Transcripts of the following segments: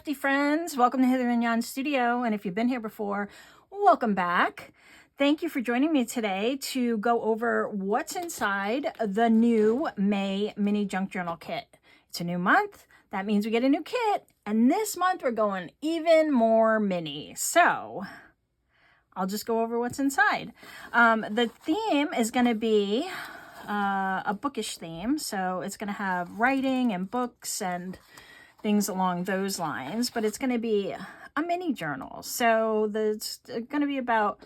crafty friends. Welcome to Hither and Yon Studio. And if you've been here before, welcome back. Thank you for joining me today to go over what's inside the new May mini junk journal kit. It's a new month. That means we get a new kit. And this month we're going even more mini. So I'll just go over what's inside. The theme is going to be a bookish theme. So it's going to have writing and books and things along those lines, but it's going to be a mini journal. So it's going to be about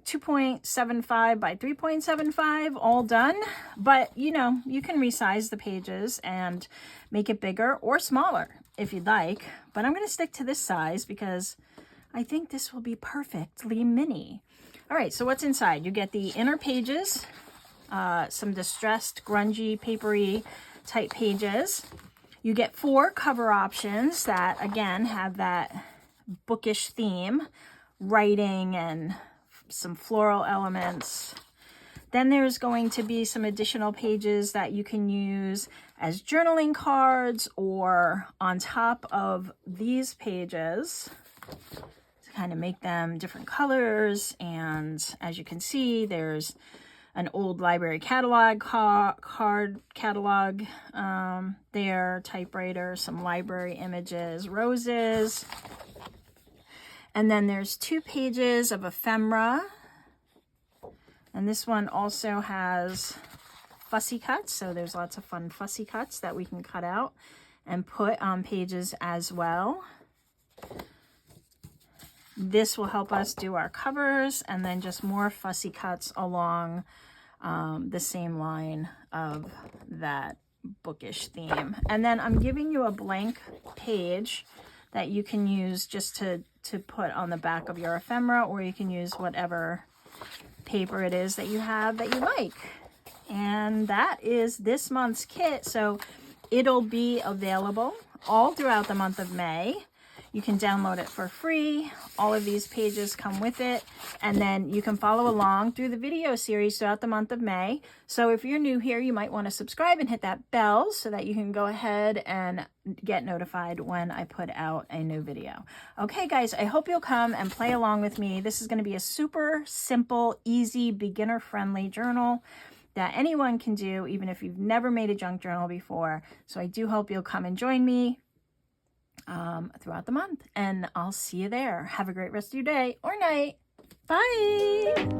2.75 by 3.75 all done, but you know, you can resize the pages and make it bigger or smaller if you'd like, but I'm going to stick to this size because I think this will be perfectly mini. All right, so what's inside? You get the inner pages, some distressed, grungy, papery type pages. You get 4 cover options that, again, have that bookish theme, writing and some floral elements. Then there's going to be some additional pages that you can use as journaling cards or on top of these pages to kind of make them different colors. And as you can see, there's an old library catalog card catalog there, typewriter, some library images, roses. And then there's 2 pages of ephemera. And this one also has fussy cuts. So there's lots of fun fussy cuts that we can cut out and put on pages as well. This will help us do our covers, and then just more fussy cuts along the same line of that bookish theme. And then I'm giving you a blank page that you can use just to put on the back of your ephemera, or you can use whatever paper it is that you have that you like. And that is this month's kit. So it'll be available all throughout the month of May. You can download it for free. All of these pages come with it. And then you can follow along through the video series throughout the month of May. So if you're new here, you might want to subscribe and hit that bell so that you can go ahead and get notified when I put out a new video. Okay, guys, I hope you'll come and play along with me. This is going to be a super simple, easy, beginner-friendly journal that anyone can do, even if you've never made a junk journal before. So I do hope you'll come and join me throughout the month, and I'll see you there. Have a great rest of your day or night. Bye.